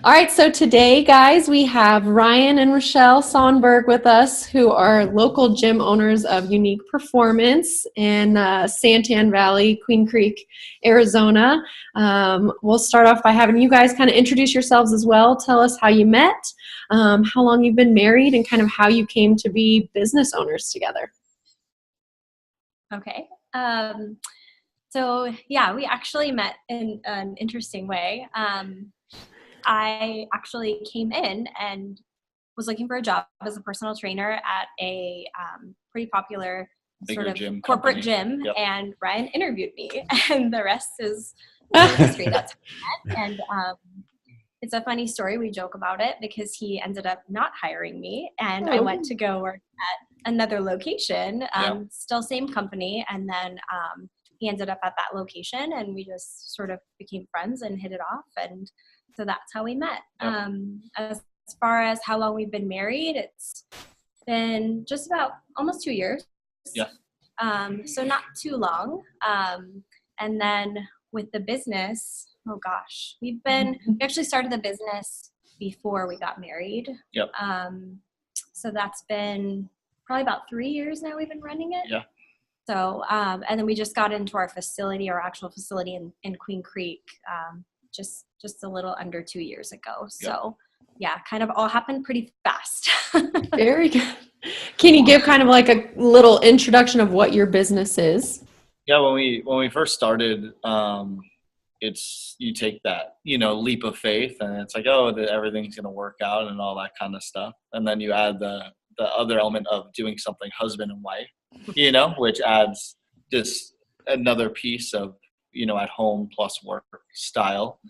All right, so today, guys, we have Ryan and Rochelle Sonberg with us, who are local gym owners of Unique Performance in Santan Valley, Queen Creek, Arizona. We'll start off by having you guys kind of introduce yourselves as well. Tell us how you met, how long you've been married, and kind of how you came to be business owners together. Okay. So yeah, we actually met in an interesting way. I actually came in and was looking for a job as a personal trainer at a pretty popular sort of corporate gym, yep. And Ryan interviewed me, and the rest is history. That's how we met. And it's a funny story. We joke about it because he ended up not hiring me, and I went to go work at another location, still same company, and then he ended up at that location, and we just sort of became friends and hit it off, and so that's how we met. Yep. As far as how long we've been married, it's been just about almost 2 years. Yeah. So not too long. And then with the business, oh gosh, we actually started the business before we got married. Yep. So that's been probably about 3 years now we've been running it. Yeah. So, and then we just got into our facility, our actual facility in Queen Creek, just a little under 2 years ago. So yeah, kind of all happened pretty fast. Very good. Can you give kind of like a little introduction of what your business is? Yeah, when we first started, it's you take that, leap of faith, and it's like, oh, everything's going to work out and all that kind of stuff. And then you add the other element of doing something husband and wife, which adds just another piece of, at home plus work style,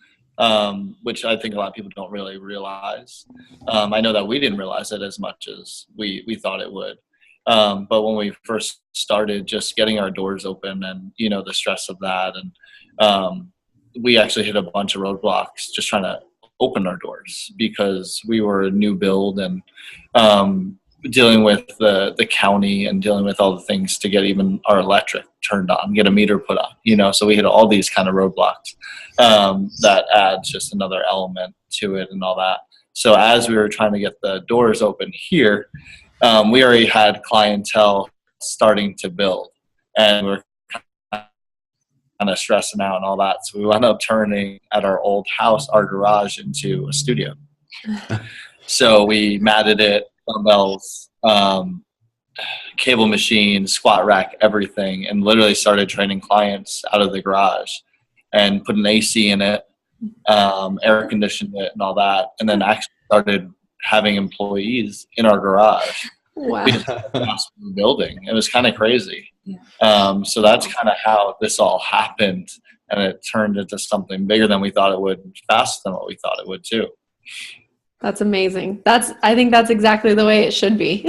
which I think a lot of people don't really realize. I know that we didn't realize it as much as we thought it would. But when we first started just getting our doors open and, the stress of that, and we actually hit a bunch of roadblocks just trying to open our doors because we were a new build and dealing with the county and dealing with all the things to get even our electric turned on, get a meter put on, so we hit all these kind of roadblocks that adds just another element to it and all that. So as we were trying to get the doors open here, we already had clientele starting to build, and we're kind of stressing out and all that. So we wound up turning at our old house, our garage, into a studio. So we matted it, dumbbells, cable machine, squat rack, everything, and literally started training clients out of the garage and put an AC in it, air conditioned it and all that. And then actually started having employees in our garage. Wow. We just had a massive building. It was kind of crazy. Yeah. So that's kind of how this all happened, and it turned into something bigger than we thought it would, faster than what we thought it would too. That's amazing. I think that's exactly the way it should be.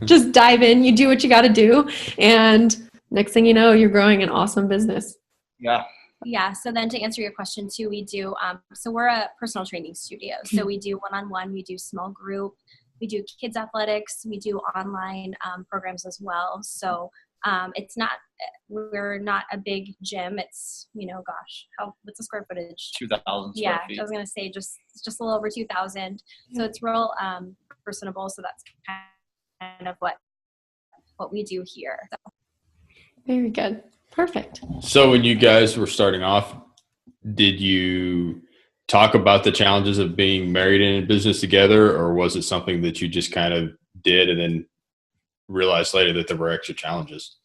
Just dive in, you do what you got to do, and next thing you know, you're growing an awesome business. Yeah. Yeah. So then to answer your question too, we do, so we're a personal training studio. So we do one-on-one, we do small group, we do kids athletics, we do online programs as well. So we're not a big gym. It's, what's the square footage? 2,000 square yeah, feet. I was going to say just a little over 2,000. So it's real personable. So that's kind of what we do here. So. Very good. Perfect. So when you guys were starting off, did you talk about the challenges of being married and in business together, or was it something that you just kind of did and then realized later that there were extra challenges?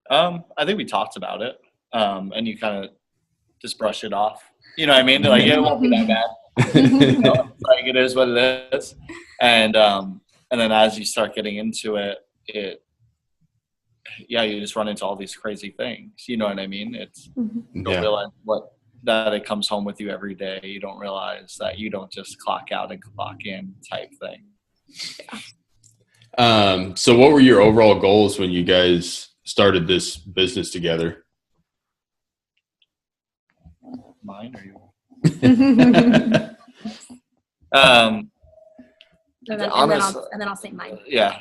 I think we talked about it, and you kind of just brush it off. You know what I mean? Like, it won't be that bad. Like, it is what it is. And then as you start getting into it, you just run into all these crazy things. You know what I mean? You don't realize that it comes home with you every day. You don't realize that you don't just clock out and clock in type thing. Yeah. So what were your overall goals when you guys started this business together? Mine or yours? And then I'll say mine. Yeah.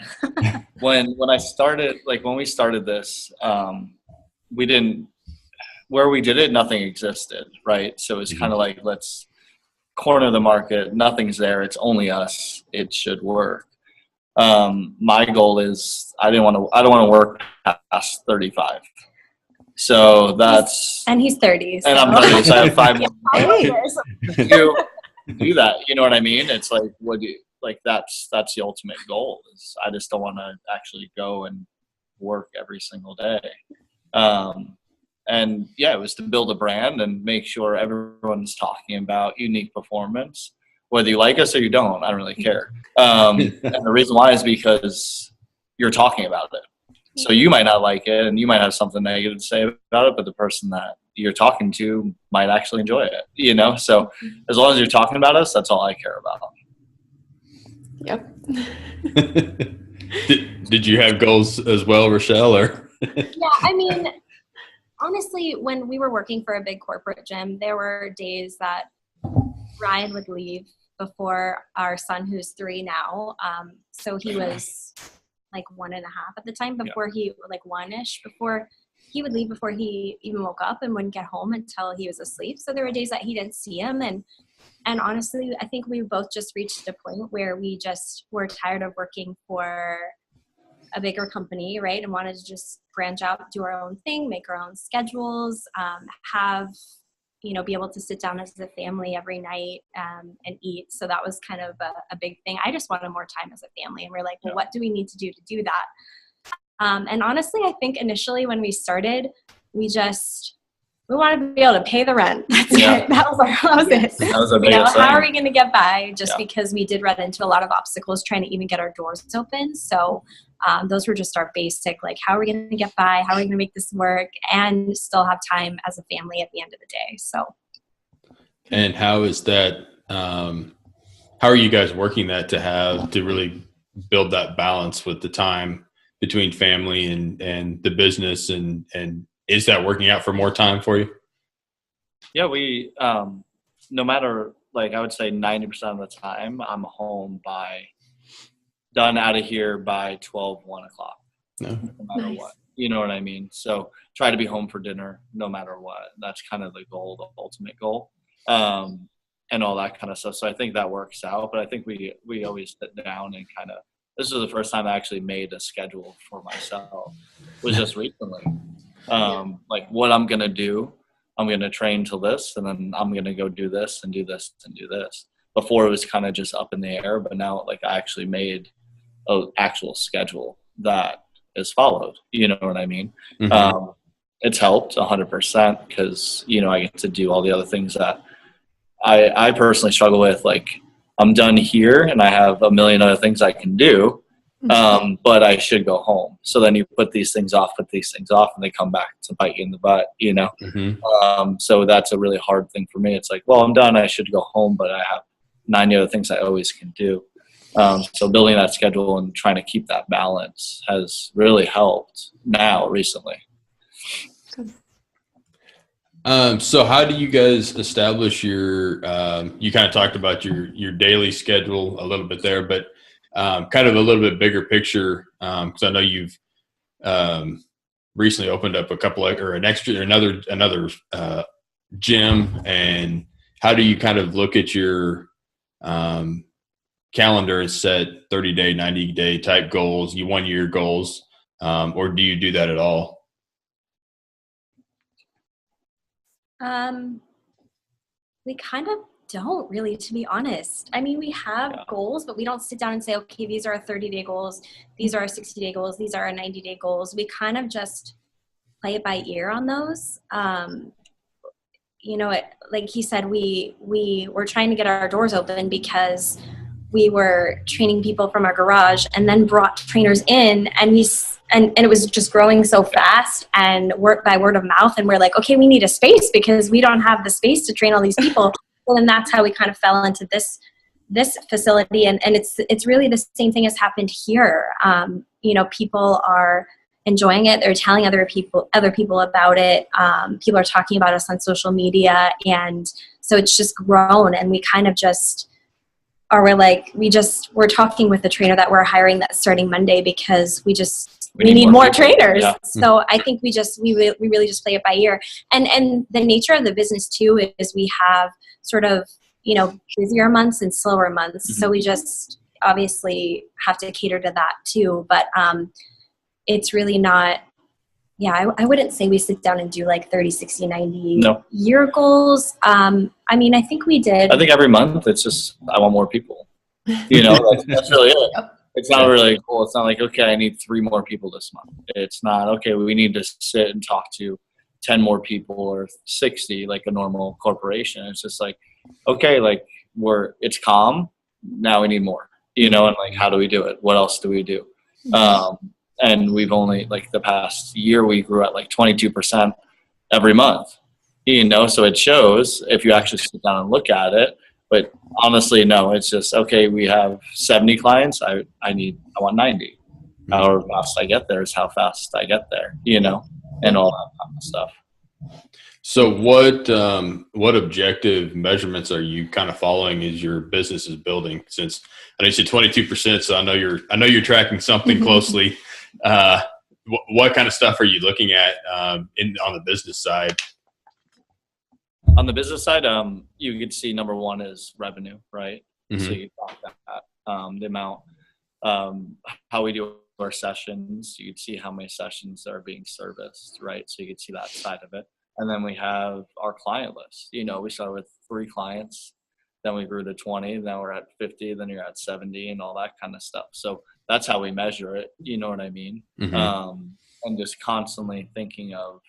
When we started this, where we did it, nothing existed, right? So it's kind of like, let's corner the market. Nothing's there. It's only us. It should work. My goal is I don't want to work past 35. So that's, and he's 30. So. And I'm 30, so I have 5 more years. to do that. You know what I mean? It's like, that's the ultimate goal. Is I just don't want to actually go and work every single day. And yeah, it was to build a brand and make sure everyone's talking about Unique Performance, whether you like us or you don't. I don't really care. And the reason why is because you're talking about it. So you might not like it and you might have something negative to say about it, but the person that you're talking to might actually enjoy it, you know? So as long as you're talking about us, that's all I care about. Yep. Did you have goals as well, Rochelle? Or? Yeah, I mean, honestly, when we were working for a big corporate gym, there were days that Ryan would leave before our son, who's 3 now. So he was like 1.5 at the time before he, like 1-ish, before he would leave before he even woke up and wouldn't get home until he was asleep. So there were days that he didn't see him. And honestly, I think we both just reached a point where we just were tired of working for a bigger company, right? And wanted to just branch out, do our own thing, make our own schedules, be able to sit down as a family every night and eat. So that was kind of a big thing. I just wanted more time as a family. And we're like, well, what do we need to do that? And honestly, I think initially when we started, we wanted to be able to pay the rent. That's it. That was it. That was a big thing. How are we going to get by? Because we did run into a lot of obstacles trying to even get our doors open. So those were just our basic, like, how are we going to get by? How are we going to make this work and still have time as a family at the end of the day? So. And how is that, how are you guys working that to really build that balance with the time between family and the business, and is that working out for more time for you? Yeah, we, no matter, like, I would say 90% of the time, I'm home done out of here by 12, 1 o'clock, no matter what. You know what I mean? So try to be home for dinner no matter what. That's kind of the goal, the ultimate goal, and all that kind of stuff. So I think that works out. But I think we always sit down and kind of, this was the first time I actually made a schedule for myself. It was just recently. Like what I'm going to do, I'm going to train till this, and then I'm going to go do this and do this and do this. Before it was kind of just up in the air, but now like I actually made an actual schedule that is followed. You know what I mean? Mm-hmm. It's helped 100% because, I get to do all the other things that I personally struggle with. Like I'm done here and I have a million other things I can do. But I should go home. So then you put these things off, and they come back to bite you in the butt, Mm-hmm. So that's a really hard thing for me. It's like, well, I'm done. I should go home, but I have 90 other things I always can do. So building that schedule and trying to keep that balance has really helped recently. So how do you guys establish your, you kind of talked about your daily schedule a little bit there, but kind of a little bit bigger picture, because I know you've recently opened up another gym, and how do you kind of look at your calendar and set 30-day, 90-day type goals, 1-year goals, or do you do that at all? We kind of don't really, to be honest. I mean, we have goals, but we don't sit down and say, okay, these are our 30-day goals, these are our 60-day goals, these are our 90-day goals. We kind of just play it by ear on those. Like he said, we were trying to get our doors open because we were training people from our garage and then brought trainers in, and it was just growing so fast and by word of mouth. And we're like, okay, we need a space because we don't have the space to train all these people. Well, and that's how we kind of fell into this facility. And it's really the same thing has happened here. People are enjoying it. They're telling other people about it. People are talking about us on social media. And so it's just grown, and we kind of just, we're talking with the trainer that we're hiring that's starting Monday because we need more trainers. Yeah. So I think we really just play it by ear. And the nature of the business too is we have sort of, busier months and slower months. So we just obviously have to cater to that too. But it's really not, I wouldn't say we sit down and do like 30, 60, 90 year goals. I think we did. I think every month it's just, I want more people. That's really it. It's not really cool. It's not like, okay, I need 3 more people this month. It's not, okay, we need to sit and talk to 10 more people or 60 like a normal corporation. It's just like, okay, like it's calm. Now we need more, and like, how do we do it? What else do we do? And we've only, like, the past year, we grew at like 22% every month, so it shows if you actually sit down and look at it. But honestly, no, it's just, okay, we have 70 clients. I want 90. However fast I get there is how fast I get there, and all that kind of stuff. So what objective measurements are you kind of following as your business is building? Since I know you said 22%, so I know you're tracking something closely. What kind of stuff are you looking at on the business side? On the business side, you could see number one is revenue, right? So you talk that the amount, how we do our sessions. You could see how many sessions are being serviced, right? So you could see that side of it. And then we have our client list. We started with 3 clients, then we grew to 20, then we're at 50, then you're at 70, and all that kind of stuff. So that's how we measure it. You know what I mean? And just constantly thinking of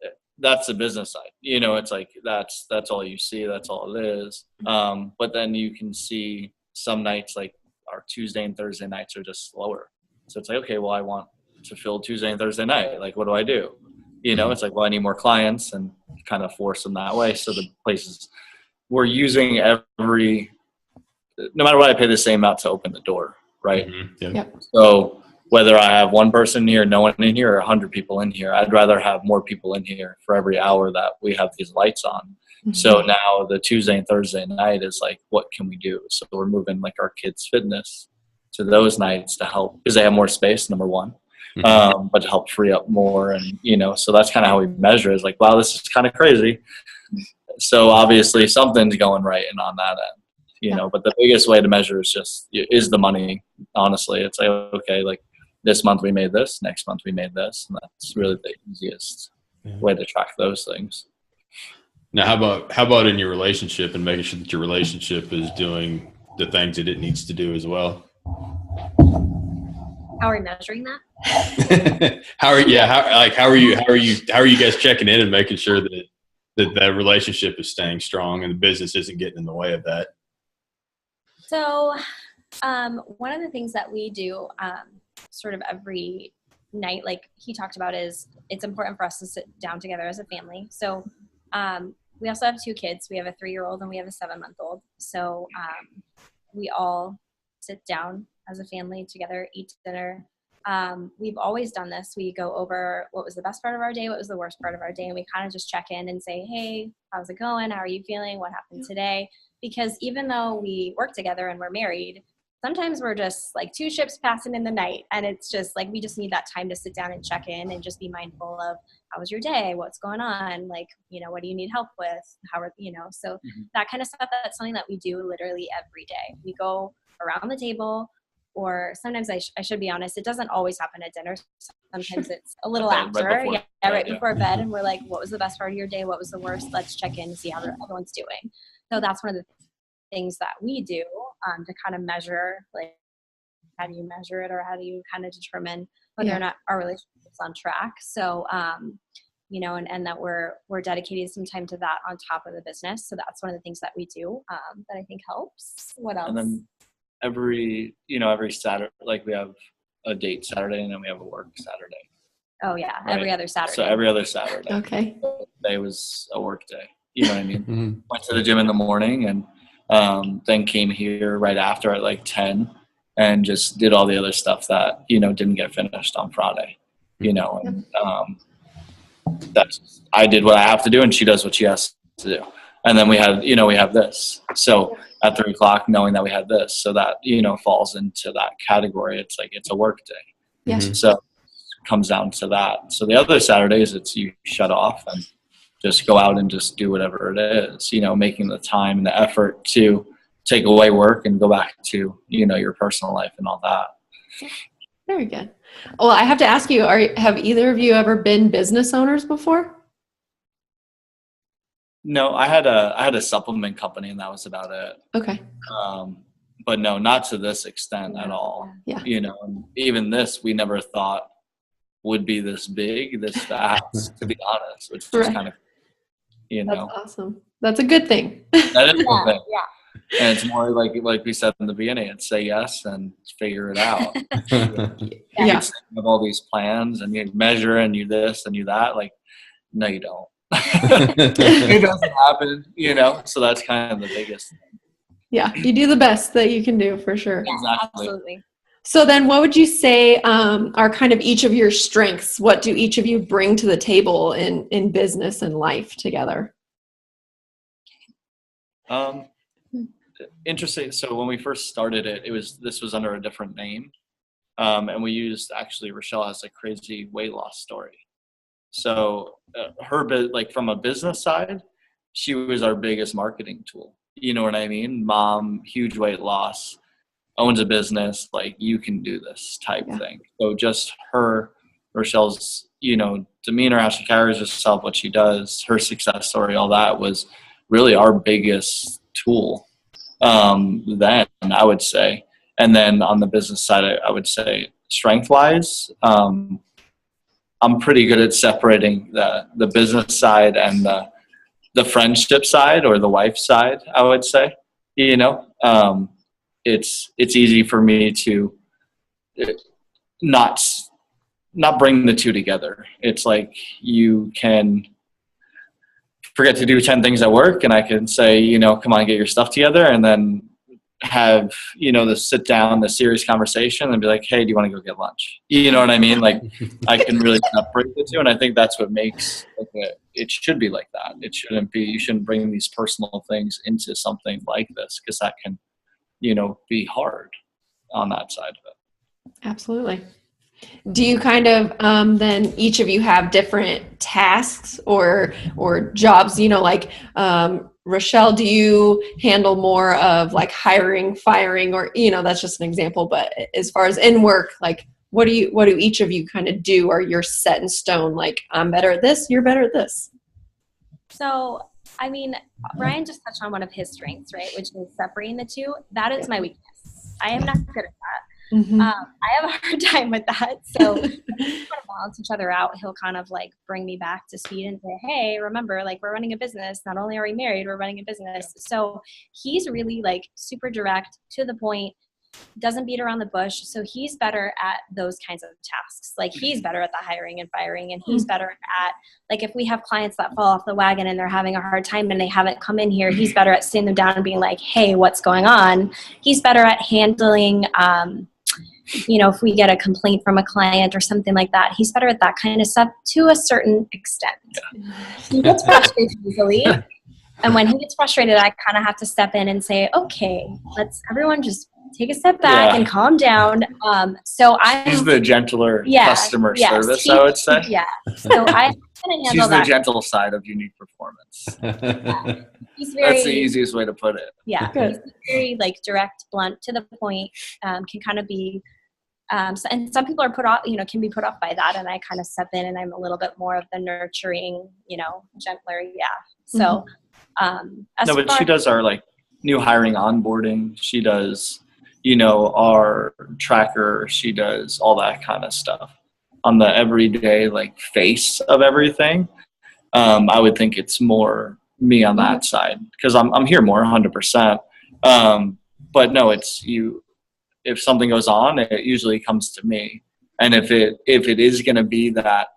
it. That's the business side. It's like that's all you see. That's all it is. But then you can see some nights, like our Tuesday and Thursday nights, are just slower. So it's like, okay, well, I want to fill Tuesday and Thursday night. Like, what do I do? It's like, well, I need more clients, and kind of force them that way. So the places we're using no matter what, I pay the same amount to open the door, right? So whether I have 1 person here, no one in here, or 100 people in here, I'd rather have more people in here for every hour that we have these lights on. So now the Tuesday and Thursday night is like, what can we do? So we're moving like our kids' fitness to those nights to help, because they have more space, number one. But to help free up more. And, so that's kind of how we measure it. Is like, wow, this is kind of crazy. So obviously something's going right and on that end, but the biggest way to measure is the money. Honestly, it's like, okay, like this month we made this, next month we made this. And that's really the easiest way to track those things. Now, how about in your relationship and making sure that your relationship is doing the things that it needs to do as well? How are we measuring that? How are you guys checking in and making sure that relationship is staying strong and the business isn't getting in the way of that? So, one of the things that we do sort of every night, like he talked about, is it's important for us to sit down together as a family. So, we also have 2 kids. We have a 3-year-old and we have a 7-month-old. So, we all sit down as a family together, eat dinner. We've always done this. We go over what was the best part of our day, what was the worst part of our day, and we kind of just check in and say, hey, how's it going? How are you feeling? What happened today? Because even though we work together and we're married, sometimes we're just like 2 ships passing in the night, and it's just like we just need that time to sit down and check in and just be mindful of how was your day, what's going on, like, what do you need help with, how are so that kind of stuff. That's something that we do literally every day. We go around the table. Or sometimes I should be honest, it doesn't always happen at dinner. Sometimes it's a little after, right before bed. And we're like, what was the best part of your day? What was the worst? Let's check in and see how everyone's doing. So that's one of the things that we do to kind of measure, like, how do you measure it, or how do you kind of determine whether or not our relationship is on track? So, and that we're dedicating some time to that on top of the business. So that's one of the things that we do that I think helps. What else? And then every Saturday, like we have a date Saturday and then we have a work Saturday. Oh yeah. Right? Every other Saturday. So every other Saturday. Okay. Today was a work day. You know what I mean? Went to the gym in the morning and then came here right after at like 10 and just did all the other stuff that, didn't get finished on Friday, and I did what I have to do and she does what she has to do. And then we have this. So at 3:00, knowing that we had this, so that, falls into that category. It's like, it's a work day. Yeah. So it comes down to that. So the other Saturdays, it's you shut off and just go out and just do whatever it is, making the time and the effort to take away work and go back to, your personal life and all that. Very good. Well, I have to ask you, have either of you ever been business owners before? No, I had a supplement company and that was about it. Okay. But no, not to this extent at all. Yeah. And even this, we never thought would be this big, this fast, to be honest, which is kind of, That's awesome. That's a good thing. That is a good thing. Yeah. And it's more like we said in the beginning, it's say yes and figure it out. Yeah. You have all these plans and you measure and you this and you that. Like, no, you don't. It doesn't happen, so that's kind of the biggest thing. Yeah, you do the best that you can do for sure. Yeah, Exactly. absolutely. So then what would you say are kind of each of your strengths? What do each of you bring to the table in business and life together? Interesting. So when we first started it, this was under a different name. And we used, actually, Rochelle has a crazy weight loss story. So from a business side, she was our biggest marketing tool. You know what I mean? Mom, huge weight loss, owns a business, like you can do this type thing. So just Rochelle's, demeanor, how she carries herself, what she does, her success story, all that was really our biggest tool then, I would say. And then on the business side, I would say strength-wise, I'm pretty good at separating the business side and the friendship side or the wife side, I would say. It's easy for me to not bring the two together. It's like you can forget to do 10 things at work and I can say, come on, get your stuff together, and then have, the sit down, the serious conversation and be like, hey, do you want to go get lunch? You know what I mean? Like I can really separate the two. And I think that's what makes it should be like that. You shouldn't bring these personal things into something like this, because that can, be hard on that side of it. Absolutely. Do you kind of then each of you have different tasks or jobs, like Rochelle, do you handle more of like hiring, firing, or, that's just an example, but as far as in work, like what do each of you kind of do? Or you're set in stone, like I'm better at this, you're better at this? So, I mean, Ryan just touched on one of his strengths, right? Which is separating the two. That is my weakness. I am not good at that. Mm-hmm. I have a hard time with that. So we kind of balance each other out. He'll kind of like bring me back to speed and say, hey, remember, like we're running a business. Not only are we married, we're running a business. So he's really like super direct, to the point, doesn't beat around the bush. So he's better at those kinds of tasks. Like he's better at the hiring and firing, and he's better at, like, if we have clients that fall off the wagon and they're having a hard time and they haven't come in here, he's better at sitting them down and being like, hey, what's going on? He's better at handling, if we get a complaint from a client or something like that, he's better at that kind of stuff to a certain extent. Yeah. He gets frustrated easily. And when he gets frustrated, I kind of have to step in and say, okay, let's everyone just take a step back and calm down. She's the gentler customer service, I would say. Yeah. So I handle She's the that. gentle side of Unique Performance. He's very, that's the easiest way to put it. Yeah. He's very like direct, blunt, to the point, can kind of be, and some people are put off, can be put off by that. And I kind of step in and I'm a little bit more of the nurturing, gentler. Yeah. So, but she does our like new hiring onboarding. She does, our tracker. She does all that kind of stuff on the everyday like face of everything. I would think it's more me on that side, because I'm here more 100%. But no, it's you. If something goes on, it usually comes to me. And if it is going to be that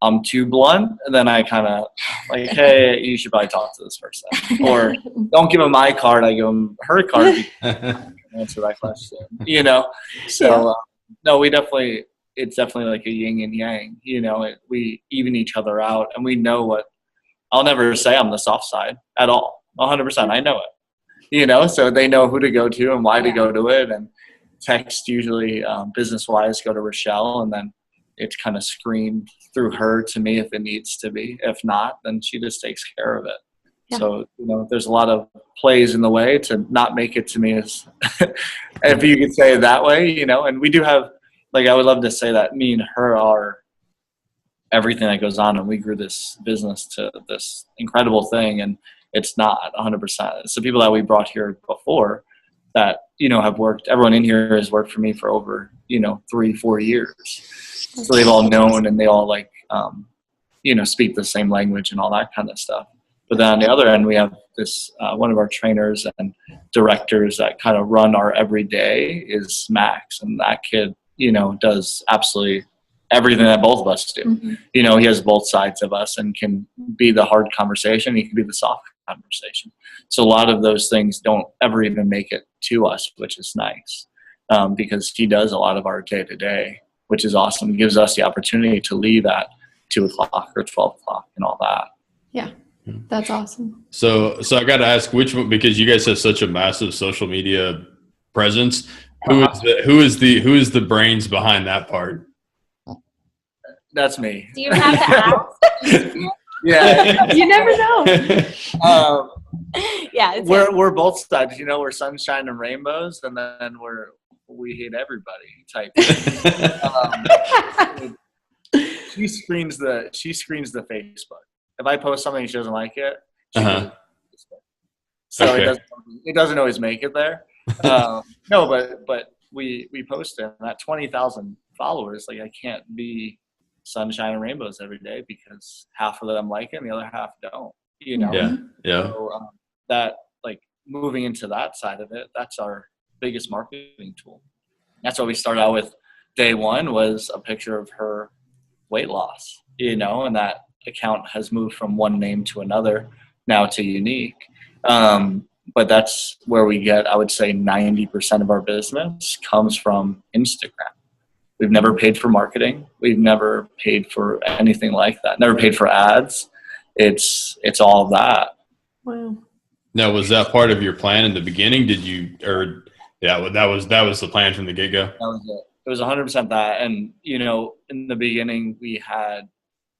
I'm too blunt, then I kind of like, hey, you should probably talk to this person. Or don't give him my card, I give him her card. Answer that question, So, no, it's definitely like a yin and yang, we even each other out, and we know what, I'll never say I'm the soft side at all. 100%. I know it, so they know who to go to and why to go to it. And text usually business wise go to Rochelle, and then it's kind of screened through her to me if it needs to be. If not, then she just takes care of it. Yeah. So, there's a lot of plays in the way to not make it to me as, if you could say it that way, and we do have, like, I would love to say that me and her are everything that goes on, and we grew this business to this incredible thing, and it's not 100%. It's the people that we brought here before that, have worked, everyone in here has worked for me for over, 3-4 years. So they've all known, and they all like, speak the same language and all that kind of stuff. But then on the other end, we have this, one of our trainers and directors that kind of run our everyday is Max. And that kid, does absolutely everything that both of us do. Mm-hmm. He has both sides of us and can be the hard conversation. He can be the soft conversation. So a lot of those things don't ever even make it to us, which is nice, because he does a lot of our day to day, which is awesome. It gives us the opportunity to leave at 2 o'clock or 12 o'clock and all that. Yeah. That's awesome. So I got to ask which one, because you guys have such a massive social media presence. Who is the brains behind that part? That's me. Do you have to ask? Yeah. You never know. Yeah. We're both sides. We're sunshine and rainbows, and then we hate everybody type. She screens the Facebook. If I post something she doesn't like it, she goes to Facebook. So Okay. it doesn't always make it there. No, but we post it, and at 20,000 followers, like, I can't be sunshine and rainbows every day because half of them like it and the other half don't. Yeah. So that, like, moving into that side of it, that's our biggest marketing tool. That's what we started out with. Day one was a picture of her weight loss, and that account has moved from one name to another now to Unique. But that's where we get, I would say, 90% of our business comes from Instagram. We've never paid for marketing. We've never paid for anything like that. Never paid for ads. It's all that. Wow. Now, was that part of your plan in the beginning? That was the plan from the get-go? That was it. It was 100% that. And, in the beginning, we had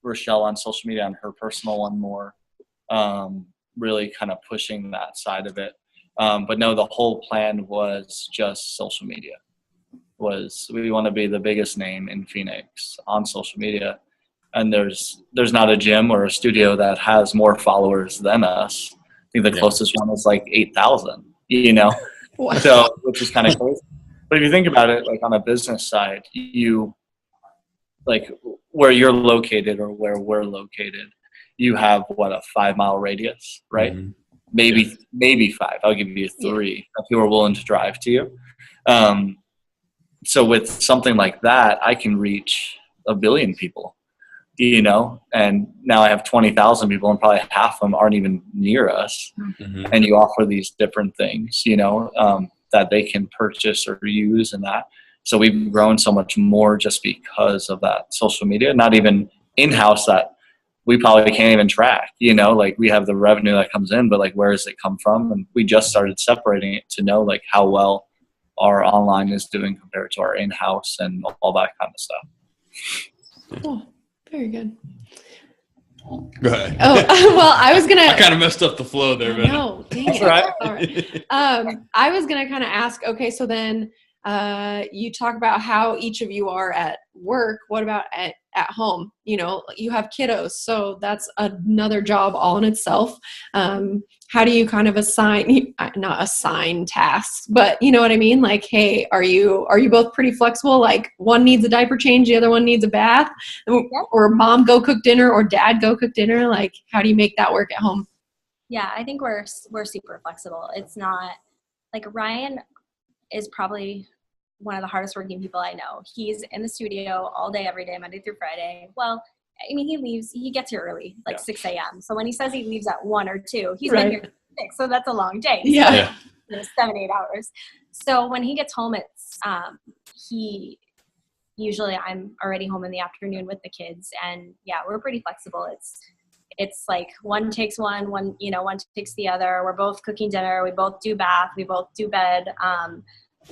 Rochelle on social media and her personal one more, really kind of pushing that side of it. But no, the whole plan was just social media. We want to be the biggest name in Phoenix on social media. And there's not a gym or a studio that has more followers than us. I think the closest one is like 8,000, Wow. So, which is kind of crazy. But if you think about it, like, on a business side, like, where you're located or where we're located, you have a 5-mile radius, right? Mm-hmm. Maybe 5. I'll give you 3 if you are willing to drive to you. So with something like that, I can reach 1 billion people, and now I have 20,000 people, and probably half of them aren't even near us. Mm-hmm. And you offer these different things, that they can purchase or use, and that. So we've grown so much more just because of that social media, not even in-house, that we probably can't even track, like, we have the revenue that comes in, but, like, where does it come from? And we just started separating it to know, like, how well our online is doing compared to our in-house and all that kind of stuff. Cool. Very good. Go ahead. Oh, well, I was going to. I kind of messed up the flow there, man. No, dang That's it. right. All right. I was going to kind of ask, okay, so then you talk about how each of you are at work. What about at home? You have kiddos, so that's another job all in itself. How do you kind of not assign tasks, but you know what I mean? Like, hey, are you both pretty flexible? Like, one needs a diaper change, the other one needs a bath, or mom go cook dinner, or dad go cook dinner. Like, how do you make that work at home? Yeah, I think we're super flexible. It's not like Ryan is probably one of the hardest working people I know. He's in the studio all day, every day, Monday through Friday. Well, I mean, he gets here early, like 6 a.m. So when he says he leaves at 1 or 2, he's been here at 6. So that's a long day. Yeah. So, 7-8 hours. So when he gets home, it's usually I'm already home in the afternoon with the kids, and we're pretty flexible. It's like one takes one takes the other. We're both cooking dinner. We both do bath. We both do bed.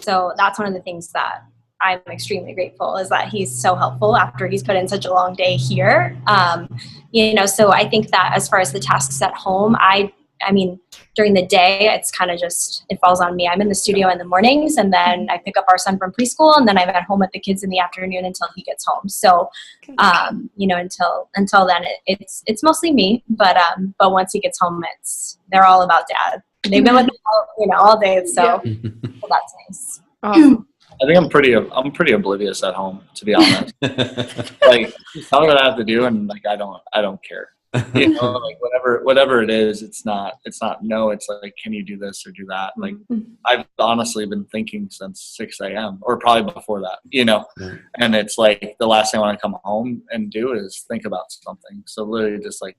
So that's one of the things that I'm extremely grateful is that he's so helpful after he's put in such a long day here. So I think that as far as the tasks at home, I mean, during the day, it's kind of just, it falls on me. I'm in the studio in the mornings, and then I pick up our son from preschool, and then I'm at home with the kids in the afternoon until he gets home. So, until then, it's mostly me. But once he gets home, they're all about dad. They've been with me, all day. So, well, that's nice. Awesome. I think I'm pretty oblivious at home, to be honest. Like, tell me what I have to do, and like I don't care. Like whatever it is, it's not no. It's like, can you do this or do that? Like, I've honestly been thinking since 6 a.m. or probably before that. And it's like the last thing I want to come home and do is think about something. So literally, just like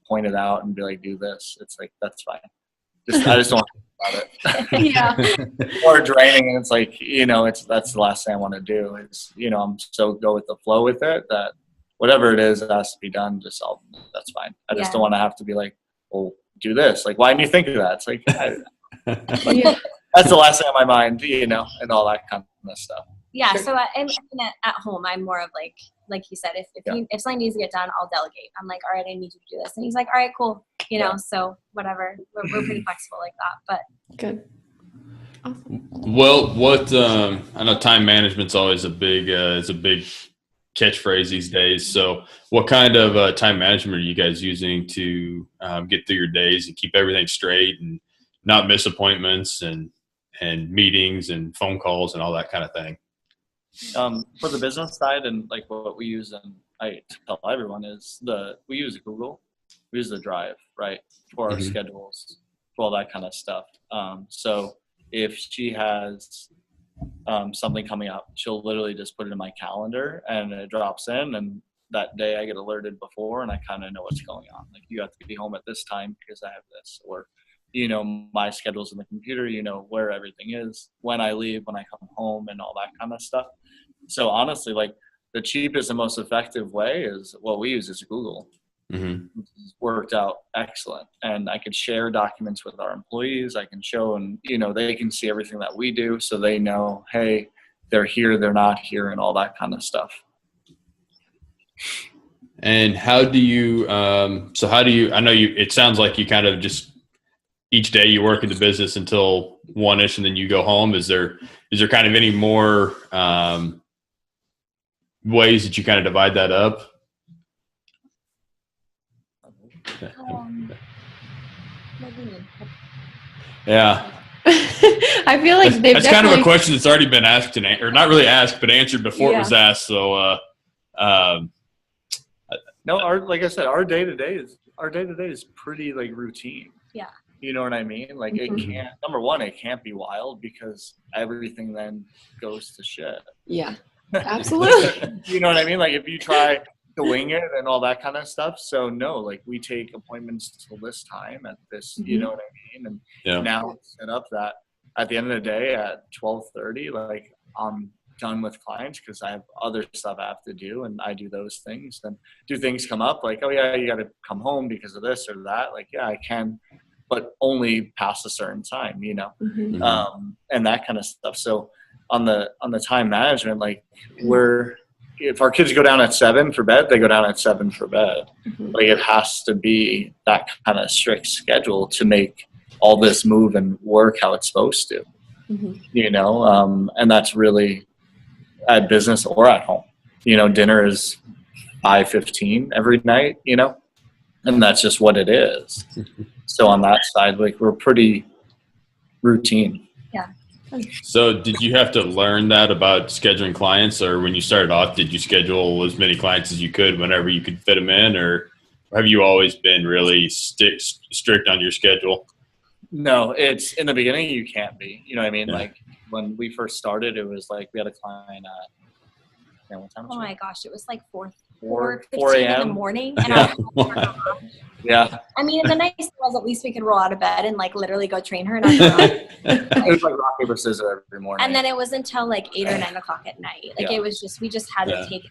point it out and be like, do this. It's like, that's fine. I just don't want to think about it. Yeah. More draining, and it's like, that's the last thing I want to do. Is I'm so go with the flow with it that whatever it is that has to be done, that's fine. I just don't want to have to be like, well, do this. Like, why didn't you think of that? It's like, that's the last thing on my mind, and all that kind of stuff. Yeah. Sure. So at home, I'm more of like you said, if something needs to get done, I'll delegate. I'm like, all right, I need you to do this. And he's like, all right, cool. So whatever, we're pretty flexible like that, but. Good. Awesome. Well, I know time management's always a big catchphrase these days. So what kind of time management are you guys using to get through your days and keep everything straight and not miss appointments and meetings and phone calls and all that kind of thing? For the business side, and like what we use, and I tell everyone, is we use Google, we use the Drive, right, for our schedules, for all that kind of stuff. So if she has something coming up, she'll literally just put it in my calendar and it drops in, and that day I get alerted before, and I kind of know what's going on. Like, you have to be home at this time because I have this, or my schedule's in the computer, where everything is, when I leave, when I come home, and all that kind of stuff. So honestly, like, the cheapest and most effective way is what we use is Google. It's worked out excellent, and I could share documents with our employees. I can show, and they can see everything that we do, so they know, hey, they're here, they're not here, and all that kind of stuff. And how do you I know it sounds like you kind of just each day you work in the business until 1-ish and then you go home. Is there kind of any more ways that you kind of divide that up? Yeah. I feel like that's kind of a question that's already been asked or not really asked, but answered before it was asked. So, no, like I said, our day to day is pretty like routine. Yeah. You know what I mean? Like, it can't. Number one, it can't be wild because everything then goes to shit. Yeah. Absolutely. You know what I mean? Like, if you try to wing it and all that kind of stuff. So no, like, we take appointments till this time at this, you know what I mean? And now it's set up that at the end of the day at 12:30, like, I'm done with clients because I have other stuff I have to do, and I do those things. Then do things come up like, oh yeah, you got to come home because of this or that? Like, yeah, I can, but only past a certain time, and that kind of stuff. So on the time management, like, if our kids go down at 7 for bed, they go down at 7 for bed. Like, it has to be that kind of strict schedule to make all this move and work how it's supposed to, and that's really at business or at home. Dinner is 5:15 every night, and that's just what it is. So on that side, like, we're pretty routine. Yeah. So did you have to learn that about scheduling clients, or when you started off, did you schedule as many clients as you could whenever you could fit them in, or have you always been really strict on your schedule? No, it's in the beginning, you can't be, you know what I mean? Yeah. Like, when we first started, it was like, we had a client at, what time was it? Oh my gosh, it was like 4 a.m. in the morning. And yeah. I mean, the nice thing was at least we could roll out of bed and like literally go train her. And it was like rock, paper, scissors every morning. And then it was until like 8 or 9 o'clock at night. Like, it was just, we just had to take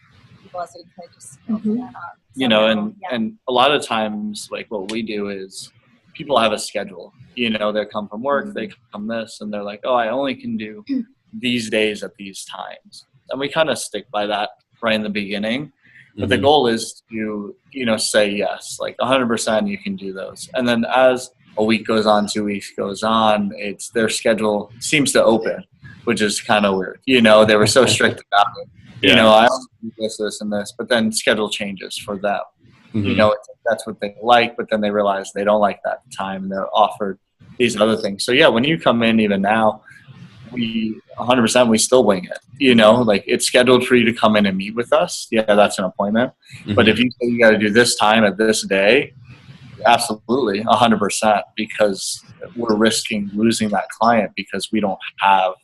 people as we could just open that up. So, and a lot of times, like, what we do is people have a schedule. They come from work, they come this, and they're like, oh, I only can do these days at these times. And we kind of stick by that right in the beginning. But the Mhm. goal is to, say yes, like 100% you can do those. And then as a week goes on, 2 weeks goes on, it's their schedule seems to open, which is kind of weird. They were so strict about it. Yeah. I only do this, and this, but then schedule changes for them. Mhm. That's what they like, but then they realize they don't like that time, and they're offered these other things. So yeah, when you come in, even now, we 100% we still wing it. Like it's scheduled for you to come in and meet with us. Yeah, that's an appointment. But if Mhm. you say you got to do this time at this day, absolutely 100%, because we're risking losing that client because we don't have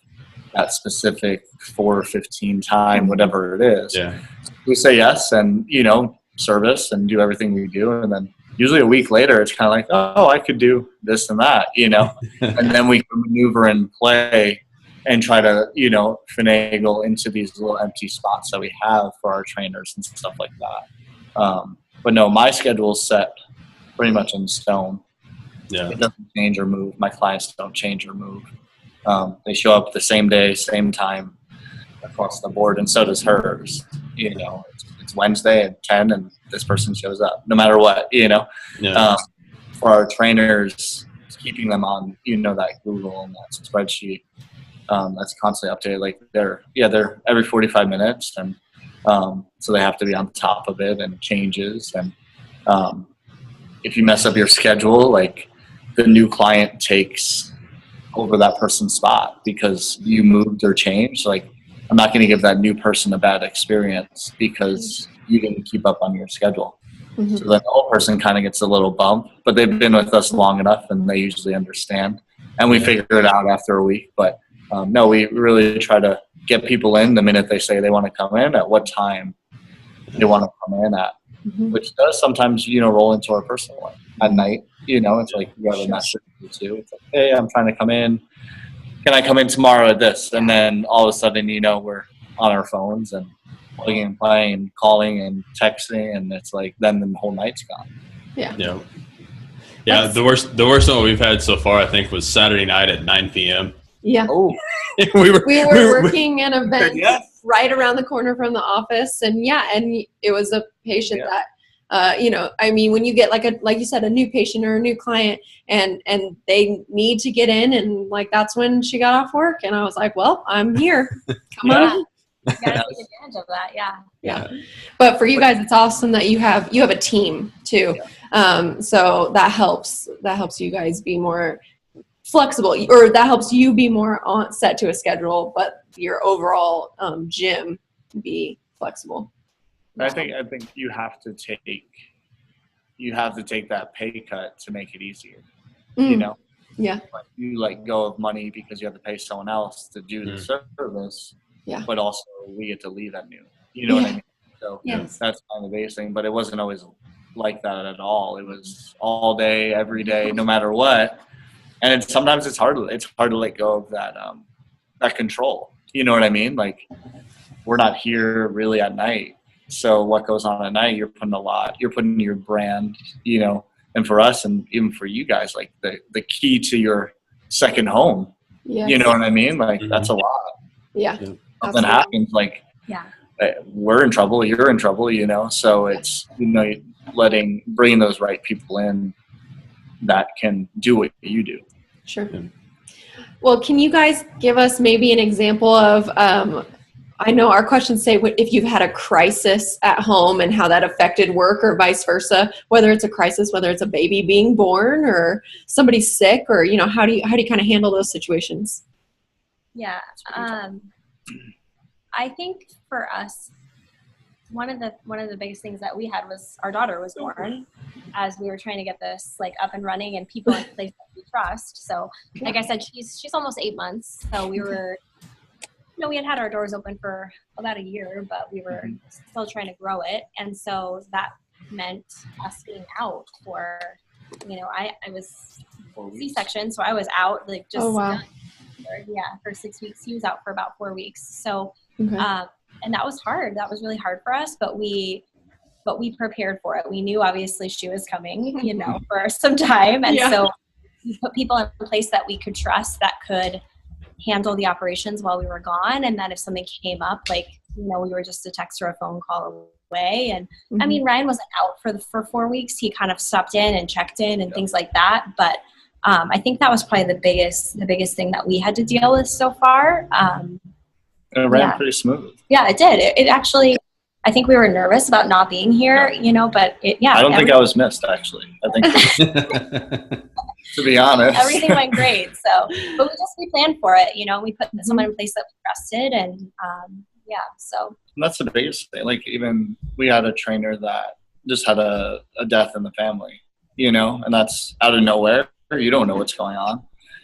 that specific 4:15 time, whatever it is. Yeah. We say yes, and service and do everything we do, and then usually a week later it's kind of like, oh, I could do this and that, and then we can maneuver and play and try to finagle into these little empty spots that we have for our trainers and stuff like that. But no, my schedule is set pretty much in stone. Yeah. It doesn't change or move. My clients don't change or move. They show up the same day, same time across the board, and so does hers. It's Wednesday at 10, and this person shows up no matter what. Yeah. For our trainers, keeping them on that Google and that spreadsheet that's constantly updated. Like they're every 45 minutes, and so they have to be on top of it and changes. And if you mess up your schedule, like the new client takes over that person's spot because you moved or changed. Like I'm not going to give that new person a bad experience because you didn't keep up on your schedule. Mm-hmm. So then the whole person kind of gets a little bump, but they've been with us long enough and they usually understand. And we figure it out after a week. But no, we really try to get people in the minute they say they want to come in, at what time they want to come in at, which does sometimes, roll into our personal life at night. It's like you have a message too. It's like, hey, I'm trying to come in. Can I come in tomorrow at this? And then all of a sudden, we're on our phones and plugging and playing and calling and texting, and it's like then the whole night's gone. Yeah. The worst one we've had so far, I think, was Saturday night at 9 p.m. Yeah. Oh, we were working an event right around the corner from the office, and it was a patient that. When you get like you said, a new patient or a new client and they need to get in, and like that's when she got off work, and I was like, well, I'm here. Come on. You gotta take advantage of that. Yeah. But for you guys, it's awesome that you have a team too. So that helps you guys be more flexible, or that helps you be more on set to a schedule, but your overall gym be flexible. I think you have to take that pay cut to make it easier. Yeah. Like you let go of money because you have to pay someone else to do the service. Yeah. But also we get to leave at noon. You know what I mean? So that's kind of the base thing. But it wasn't always like that at all. It was all day, every day, no matter what. And sometimes it's hard to let go of that control. You know what I mean? Like we're not here really at night. So what goes on at night, you're putting your brand, and for us and even for you guys, like the key to your second home. Yes. You know what I mean? Like that's a lot. Yeah. Something happens, like we're in trouble, you're in trouble, so it's, bringing those right people in that can do what you do. Sure. Well, can you guys give us maybe an example of, I know our questions say if you've had a crisis at home and how that affected work, or vice versa, whether it's a crisis, whether it's a baby being born or somebody sick, or, how do you kind of handle those situations? Yeah. I think for us, one of the biggest things that we had was our daughter was born as we were trying to get this up and running and people in place that we trust. So like I said, she's almost 8 months. So we were, we had our doors open for about a year, but we were still trying to grow it. And so that meant us being out for, I was C-section. So I was out for 6 weeks. He was out for about 4 weeks. So, and that was hard. That was really hard for us, but we prepared for it. We knew obviously she was coming, for some time. And so we put people in place that we could trust that could handle the operations while we were gone. And then if something came up, we were just a text or a phone call away. And I mean, Ryan wasn't out for 4 weeks. He kind of stopped in and checked in and things like that. But I think that was probably the biggest thing that we had to deal with so far. It ran pretty smooth. Yeah, it did. It actually, I think we were nervous about not being here, but I don't think I was missed, actually. I think, to be honest, everything went great. So, but we planned for it, we put someone in place that we trusted, and so. And that's the biggest thing. Like, even we had a trainer that just had a death in the family, and that's out of nowhere. You don't know what's going on.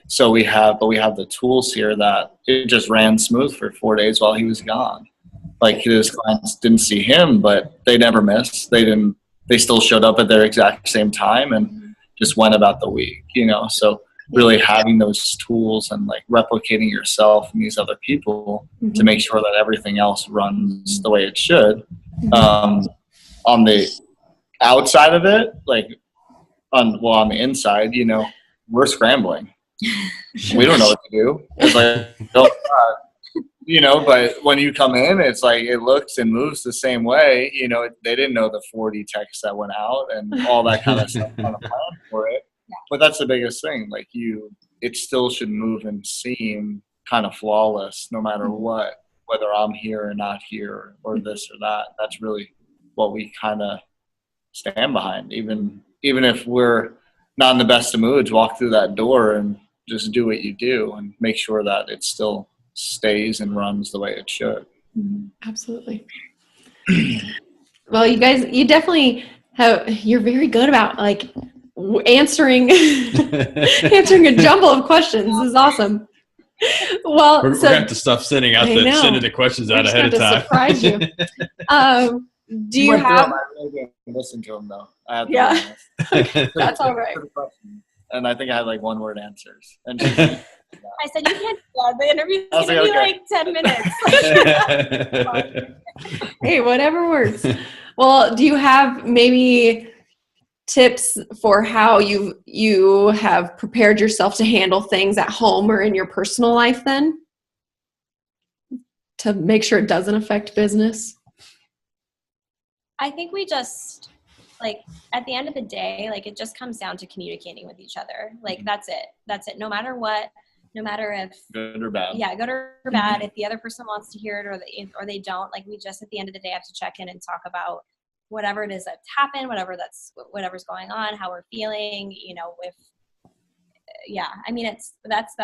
So we have the tools here that it just ran smooth for 4 days while he was gone. Like, his clients didn't see him, but they never missed. They still showed up at their exact same time and just went about the week, So really having those tools and like replicating yourself and these other people to make sure that everything else runs the way it should. On the outside of it, like on the inside, we're scrambling. We don't know what to do. It's like, oh God. But when you come in, it's like it looks and moves the same way. They didn't know the 40 texts that went out and all that kind of stuff on the plan for it. Yeah. But that's the biggest thing. Like, it still should move and seem kind of flawless no matter what, whether I'm here or not here or this or that. That's really what we kind of stand behind. Even if we're not in the best of moods, walk through that door and just do what you do and make sure that it still stays and runs the way it should. Absolutely. Well, you guys, you definitely you're very good about like answering a jumble of questions. This is awesome. Well, we're gonna have to stop sending the questions out ahead of time. Surprise you. Do you have? I really didn't listen to them though. I have to be honest. That's all right. And I think I had like one word answers. And I said, you can't. The interview's going to be like 10 minutes. Hey, whatever works. Well, do you have maybe tips for how you have prepared yourself to handle things at home or in your personal life then? To make sure it doesn't affect business? I think we just, like, at the end of the day, like, it just comes down to communicating with each other. Like, that's it. No matter what, no matter if good or bad. Yeah, good or bad. If the other person wants to hear it or they don't, like, we just at the end of the day have to check in and talk about whatever it is that's happened, whatever's going on, how we're feeling, I mean, that's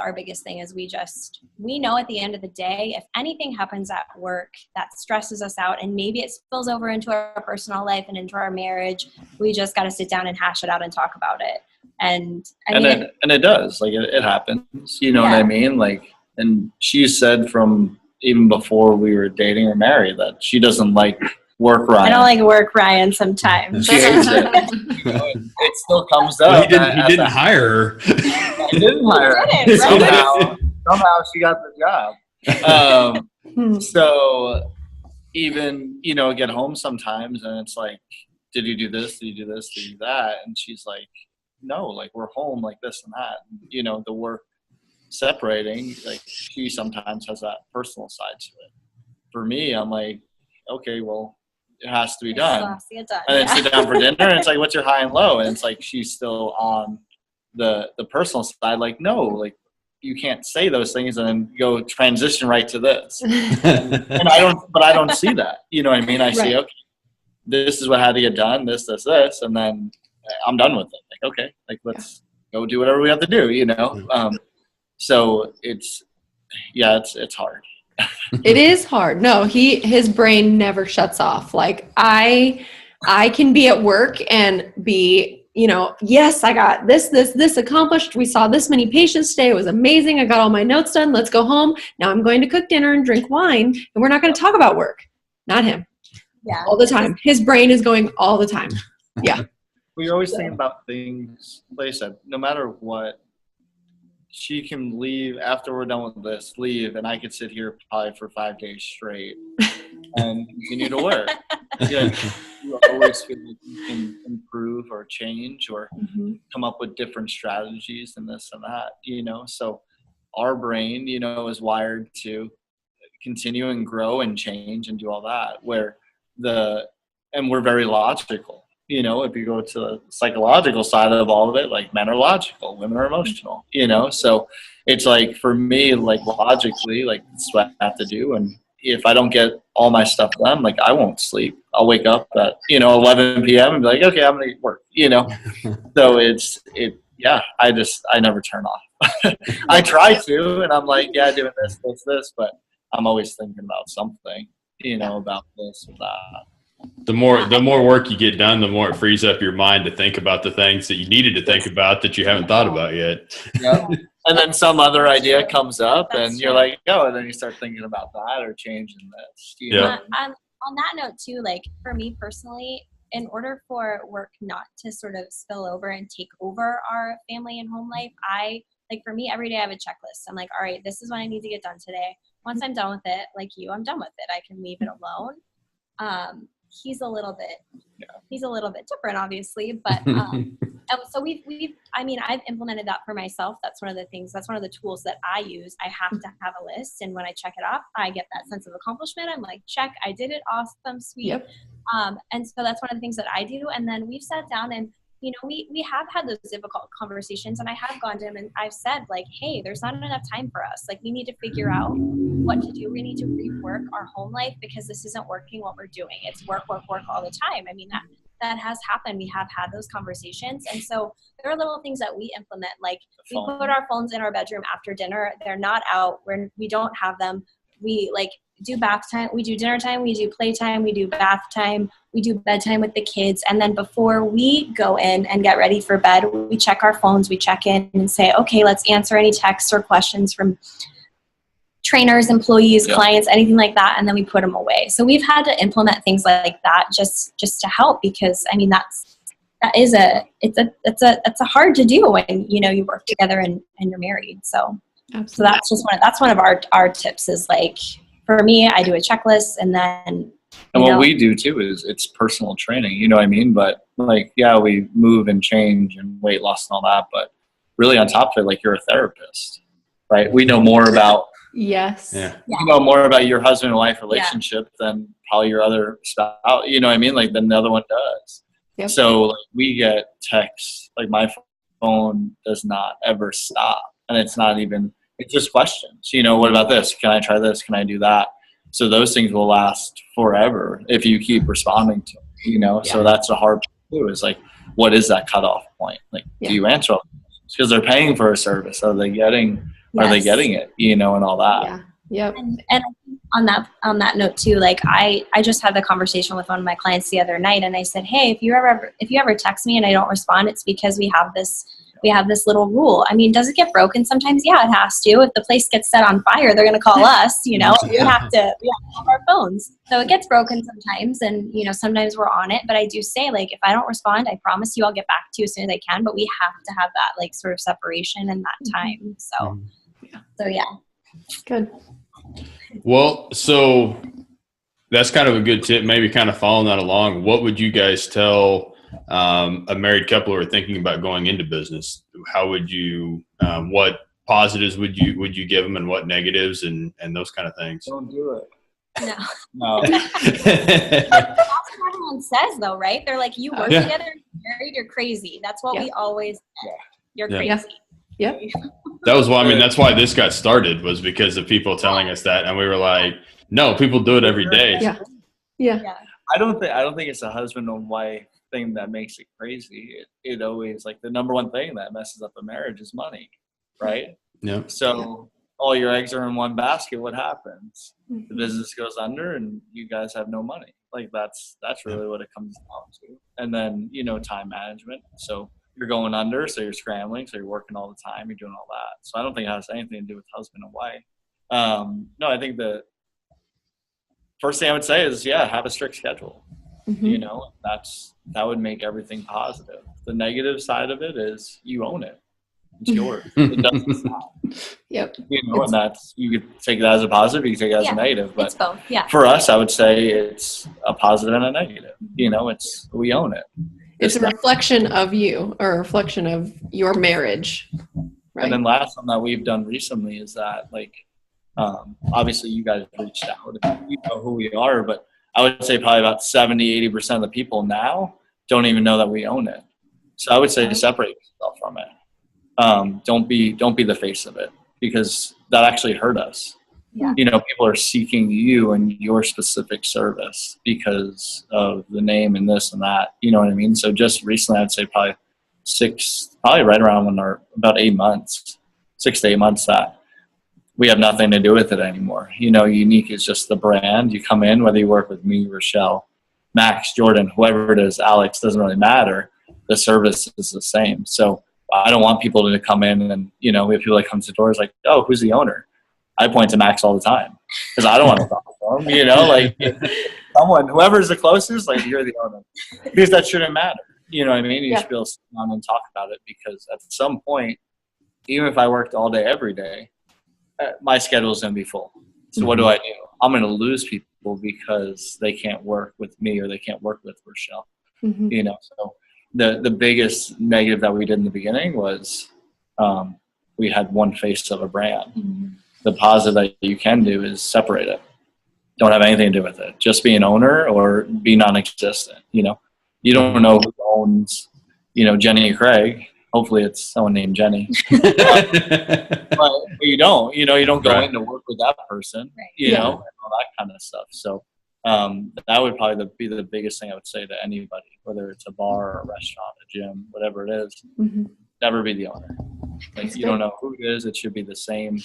our biggest thing is we know at the end of the day, if anything happens at work that stresses us out and maybe it spills over into our personal life and into our marriage, we just got to sit down and hash it out and talk about it. And it does, like, it happens, what I mean? Like, and she said from even before we were dating or married that she doesn't like work Ryan. I don't like work Ryan sometimes. She hates it. It still comes up. Well, he didn't hire her. He didn't hire her. Somehow she got the job. So even, get home sometimes and it's like, did you do this? Did you do this? Did you do that? And she's like, no, like, we're home, like this and that. The work separating, like, she sometimes has that personal side to it. For me, I'm like, okay, well, it has to be done. It has to get done. And then sit down for dinner and it's like, what's your high and low? And it's like, she's still on the personal side. Like, no, like, you can't say those things and then go transition right to this. And I don't see that. You know what I mean? I see, okay, this is what had to get done, this, and then I'm done with it. Like, okay, like, let's go do whatever we have to do, So it's hard. It is hard. No, his brain never shuts off. Like, I can be at work and be, yes, I got this accomplished. We saw this many patients today. It was amazing. I got all my notes done. Let's go home. Now I'm going to cook dinner and drink wine, and we're not going to talk about work. Not him. Yeah. All the time. His brain is going all the time. Yeah. We're always thinking about things, like I said, no matter what, she can leave after we're done with this, and I could sit here probably for 5 days straight and continue to work. You always feel like you can improve or change or come up with different strategies and this and that, So our brain, is wired to continue and grow and change and do all that, and we're very logical. You know, if you go to the psychological side of all of it, like men are logical, women are emotional, you know? So it's like, for me, like logically, like that's what I have to do. And if I don't get all my stuff done, like I won't sleep. I'll wake up at, 11 p.m. and be like, okay, I'm going to work, So I never turn off. I try to, and I'm like, yeah, doing this, but I'm always thinking about something, about this or that. The more work you get done, the more it frees up your mind to think about the things that you needed to think about that you haven't thought about yet. Yeah. And then some other idea comes up, and you're like, oh, and then you start thinking about that or changing this. Yeah. On that note too, like for me personally, in order for work not to sort of spill over and take over our family and home life, for me, every day I have a checklist. I'm like, all right, this is what I need to get done today. Once I'm done with it, like you, I'm done with it. I can leave it alone. He's a little bit different, obviously, but so I've implemented that for myself. That's one of the tools that I use. I have to have a list, and when I check it off, I get that sense of accomplishment. I'm like, check, I did it, awesome, sweet. Yep. And so that's one of the things that I do. And then we've sat down and we have had those difficult conversations, and I have gone to him and I've said like, hey, there's not enough time for us. Like, we need to figure out what to do. We need to rework our home life because this isn't working what we're doing. It's work all the time. I mean, that has happened. We have had those conversations. And so there are little things that we implement. Like, we put our phones in our bedroom after dinner. They're not out. We don't have them. We do bath time. We do dinner time. We do playtime. We do bath time. We do bedtime with the kids. And then before we go in and get ready for bed, we check our phones. We check in and say, okay, let's answer any texts or questions from trainers, employees, clients, anything like that. And then we put them away. So we've had to implement things like that just to help, because I mean, it's a hard to do when, you work together and you're married. So absolutely. So that's one of our tips is like, for me, I do a checklist, and then what we do too is it's personal training, you know what I mean? But we move and change and weight loss and all that, but really on top of it, like, you're a therapist, right? We know more about yes. Yeah. You know more about your husband and wife relationship than probably your other spouse, you know what I mean? Like, than the other one does. Yep. So we get texts, like my phone does not ever stop, and it's just questions. What about this? Can I try this? Can I do that? So those things will last forever if you keep responding to them, So that's a hard part too, is like, what is that cutoff point? Like, do you answer all the questions? Because they're paying for a service. Are they getting it? And all that. Yeah. Yep. And on that note too, like I just had the conversation with one of my clients the other night, and I said, hey, if you ever text me and I don't respond, it's because we have this little rule. I mean, does it get broken sometimes? Yeah, it has to. If the place gets set on fire, they're going to call us, We have to have our phones. So it gets broken sometimes, and, sometimes we're on it. But I do say, like, if I don't respond, I promise you I'll get back to you as soon as I can. But we have to have that, like, sort of separation and that time. So yeah. Good. Well, so that's kind of a good tip, maybe kind of following that along. What would you guys tell a married couple who are thinking about going into business? How would you, what positives would you give them, and what negatives, and those kind of things? Don't do it. No. That's what everyone says, though, right? They're like, you work together, you're married, you're crazy. That's what we always say. You're crazy. Yep. That was why, that's why this got started, was because of people telling us that. And we were like, no, people do it every day. Yeah. I don't think it's a husband and wife thing that makes it crazy. It always, like, the number one thing that messes up a marriage is money, right? Yeah. So all your eggs are in one basket. What happens? The business goes under and you guys have no money. Like, that's really what it comes down to. And then, time management. So you're going under, so you're scrambling, so you're working all the time, you're doing all that. So I don't think it has anything to do with husband and wife. No, I think the first thing I would say is, have a strict schedule. That would make everything positive. The negative side of it is you own it. It's yours. It doesn't stop. Yep. And that's, you could take that as a positive, you can take it as a negative. But it's both. Yeah. For us, I would say it's a positive and a negative. It's, we own it. It's a reflection of you, or a reflection of your marriage. Right? And then last one that we've done recently is that, like, Obviously, you guys reached out. You know who we are, but I would say probably about 70-80% of the people now don't even know that we own it. So I would say separate yourself from it. Don't be the face of it, because that actually hurt us. Yeah. You know, people are seeking you and your specific service because of the name and this and that. You know what I mean? So just recently, I'd say probably right around when about 8 months, 6 to 8 months, that we have nothing to do with it anymore. You know, Unique is just the brand. You come in, whether you work with me, Rochelle, Max, Jordan, whoever it is, Alex, doesn't really matter. The service is the same. So I don't want people to come in and, you know, we have people that come to the doors like, oh, who's the owner? I point to Max all the time because I don't want to talk to him. You know, like whoever's the closest, like, you're the owner, because that shouldn't matter. You know what I mean? You should be able to sit down and talk about it, because at some point, even if I worked all day, every day, my schedule is going to be full. So what do I do? I'm going to lose people because they can't work with me or they can't work with Rochelle. You know, so the biggest negative that we did in the beginning was we had one face of a brand. The positive that you can do is separate it. Don't have anything to do with it. Just be an owner or be non-existent. You know, you don't know who owns, you know, Jenny and Craig. Hopefully it's someone named Jenny. but you don't go in to work with that person, you know, and all that kind of stuff. So that would probably be the biggest thing I would say to anybody, whether it's a bar or a restaurant, a gym, whatever it is. Never be the owner. Like, you don't know who it is. It should be the same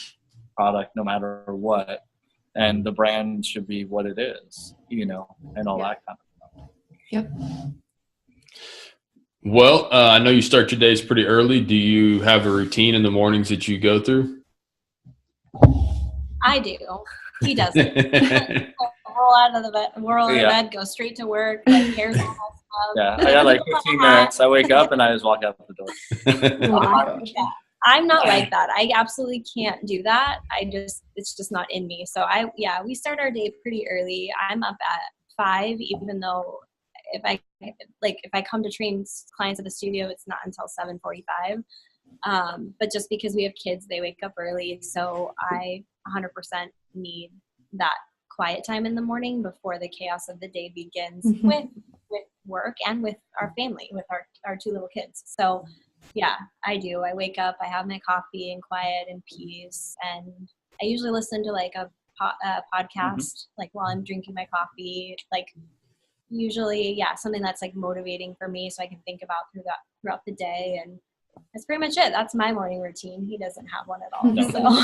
product no matter what. And the brand should be what it is, you know, and all that kind of stuff. Yep. Well, I know you start your days pretty early. Do you have a routine in the mornings that you go through? I do. He doesn't. Roll out of the bed, go straight to work, like hair's all up. Yeah, I got like 15 minutes. I wake up and I just walk out the door. I'm not like that. I absolutely can't do that. It's just not in me. So we start our day pretty early. I'm up at 5, even though if I come to train clients at the studio, it's not until 7:45. But just because we have kids, they wake up early. So I 100% need that quiet time in the morning before the chaos of the day begins with work and with our family, with our 2 little kids. So yeah, I do. I wake up, I have my coffee in quiet and peace, and I usually listen to like a podcast, like while I'm drinking my coffee, like usually, something that's like motivating for me so I can think about throughout the day. And that's pretty much it. That's my morning routine. He doesn't have one at all. So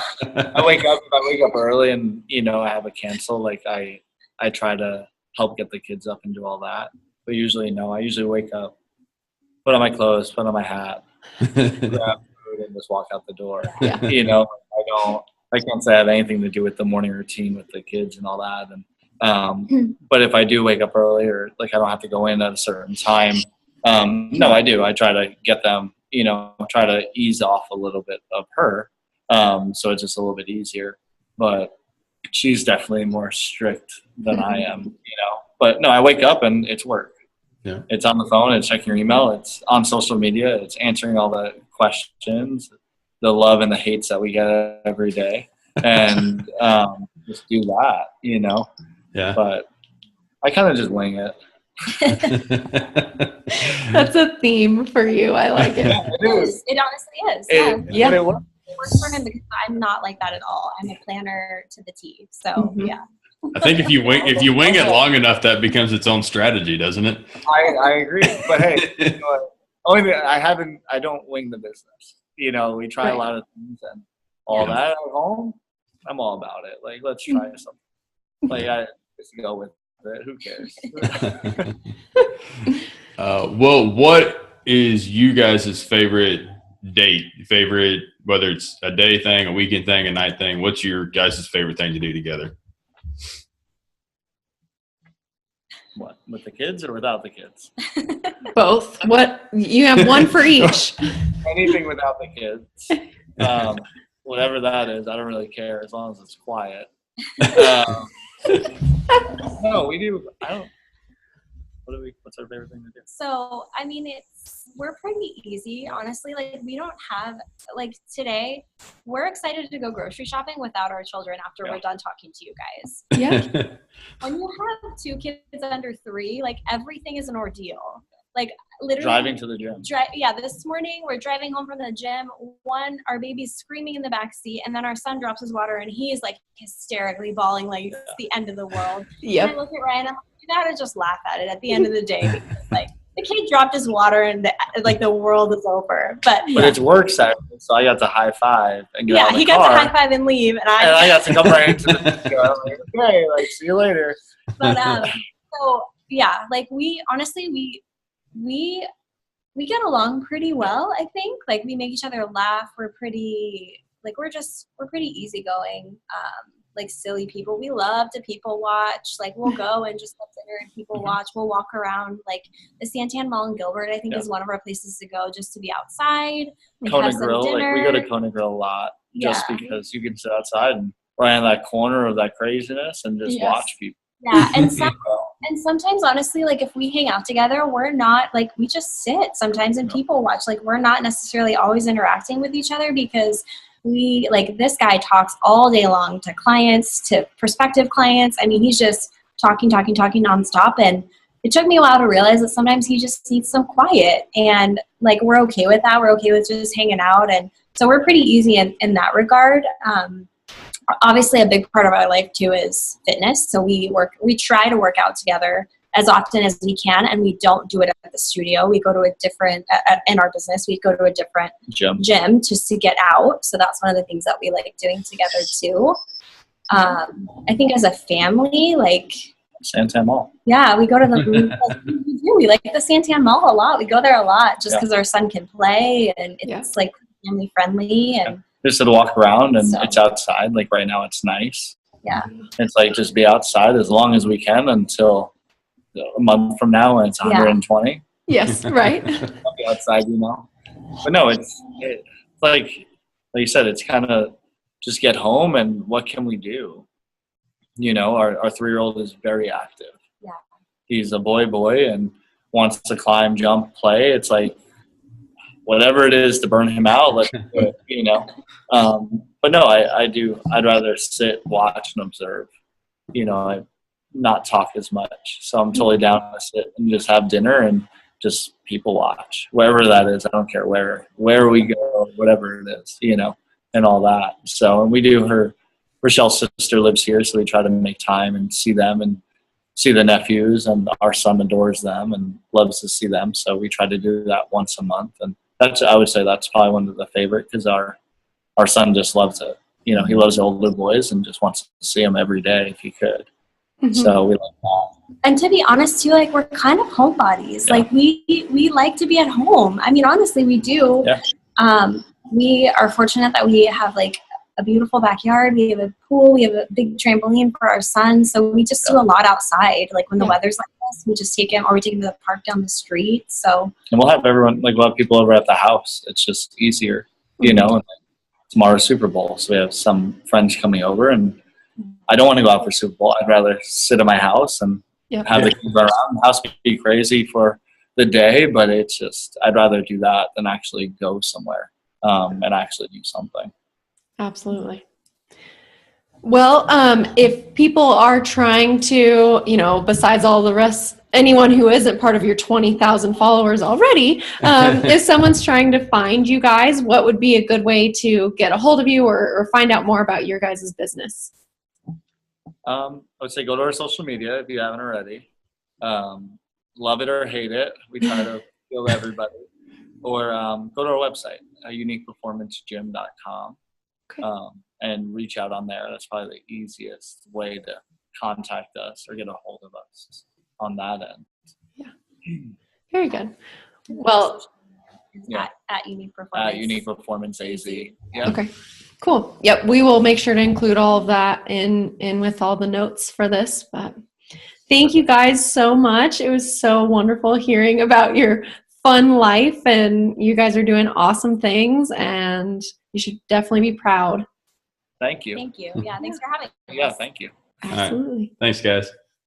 I wake up early and, you know, I have a cancel. Like I try to help get the kids up and do all that. But usually, no, I usually wake up, put on my clothes, put on my hat, grab food, and just walk out the door. Yeah. You know, I can't say I have anything to do with the morning routine with the kids and all that. And but if I do wake up early, or like I don't have to go in at a certain time, no, I do. I try to get them, you know, try to ease off a little bit of her, so it's just a little bit easier. But she's definitely more strict than I am, you know. But no, I wake up and it's work. Yeah. It's on the phone, it's checking your email, it's on social media, it's answering all the questions, the love and the hates that we get every day, and just do that, you know. Yeah. But I kind of just wing it. That's a theme for you. I like it. Yeah, it is. It honestly is. But it works. It works for him because I'm not like that at all. I'm a planner to the T. So yeah. I think if you wing it long enough, that becomes its own strategy, doesn't it? I agree. But hey, you know what? Only thing I don't wing the business. You know, we try a lot of things and all that at home. I'm all about it. Like, let's try something. Like, I just go with it. Who cares? Well, what is you guys' favorite date? Favorite, whether it's a day thing, a weekend thing, a night thing, what's your guys' favorite thing to do together? What, with the kids or without the kids? Both. What, you have one for each. Anything without the kids. Whatever that is, I don't really care as long as it's quiet. No, we do. What's our favorite thing to do? So, I mean, we're pretty easy, honestly. Like, we don't have, like, today, we're excited to go grocery shopping without our children after we're done talking to you guys. Yeah. When you have 2 kids under 3, like, everything is an ordeal. Like, literally. Driving to the gym. This morning, we're driving home from the gym. Our baby's screaming in the back seat, and then our son drops his water, and he is, like, hysterically bawling like it's the end of the world. Yep. And I look at Ryan, I'm like, you gotta just laugh at it at the end of the day. Because, like, the kid dropped his water and the world is over. But it's work Saturday, so I got to high five and get out of the he car. got to high five and leave, and I got to come right into the video. I'm like, okay, like, see you later. But so yeah, like we get along pretty well. I think like we make each other laugh. We're pretty easygoing. Like silly people. We love to people watch. Like we'll go and just have dinner and people watch. We'll walk around like the Santan Mall in Gilbert. I think is one of our places to go just to be outside. Like, Kona have some Grill. dinner. Like we go to Kona Grill a lot just because you can sit outside and right in that corner of that craziness and just watch people. Yeah, and sometimes honestly, like if we hang out together, we're not like we just sit sometimes and people watch. Like we're not necessarily always interacting with each other because we like this guy talks all day long to clients, to prospective clients. I mean, he's just talking nonstop. And it took me a while to realize that sometimes he just needs some quiet. And like we're okay with that. We're okay with just hanging out. And so we're pretty easy in that regard. Obviously, a big part of our life too is fitness. So we try to work out together as often as we can, and we don't do it at the studio. We go to a different in our business. We go to a different gym just to get out. So that's one of the things that we like doing together too. I think as a family, like Santan Mall. Yeah, we go to we like the Santan Mall a lot. We go there a lot just because our son can play and it's like family friendly and. Just to walk around and it's outside. Like right now it's nice. Yeah. It's like just be outside as long as we can until a month from now when it's 120. Yes, right. I'll be outside, But no, it's like you said, it's kind of just get home and what can we do? Our 3-year-old is very active. Yeah. He's a boy and wants to climb, jump, play. It's like, whatever it is to burn him out, let's do it, But no, I'd rather sit, watch, and observe, I not talk as much. So I'm totally down to sit and just have dinner and just people watch, wherever that is. I don't care where we go, whatever it is, and all that. So, and we do Rochelle's sister lives here, so we try to make time and see them and see the nephews, and our son adores them and loves to see them. So we try to do that once a month. And I would say that's probably one of the favorite because our son just loves it. He loves older boys and just wants to see them every day if he could. Mm-hmm. So we like that. And to be honest too, like we're kind of homebodies. Yeah. Like we like to be at home. I mean, honestly, we do. Yeah. We are fortunate that we have like a beautiful backyard. We have a pool. We have a big trampoline for our son. So we just do a lot outside. Like when the weather's like this, we just take him or we take him to the park down the street. So. And we'll have we'll have people over at the house. It's just easier, And tomorrow's Super Bowl. So we have some friends coming over and I don't want to go out for Super Bowl. I'd rather sit in my house and have the kids run around. The house be crazy for the day, but it's just, I'd rather do that than actually go somewhere and actually do something. Absolutely. Well, if people are trying to, besides all the rest, anyone who isn't part of your 20,000 followers already, if someone's trying to find you guys, what would be a good way to get a hold of you or find out more about your guys' business? I would say go to our social media if you haven't already. Love it or hate it. We try to appeal to everybody. Or go to our website, uniqueperformancegym.com. Okay. And reach out on there. That's probably the easiest way to contact us or get a hold of us on that end. Yeah. Very good. Well, at Unique Performance. At Unique Performance AZ. Yeah. Okay. Cool. Yep. We will make sure to include all of that in with all the notes for this. But thank you guys so much. It was so wonderful hearing about your fun life, and you guys are doing awesome things, and you should definitely be proud. Thank you. Thank you. Yeah. Thanks for having us. Yeah. Thank you. Absolutely. Right. Thanks, guys.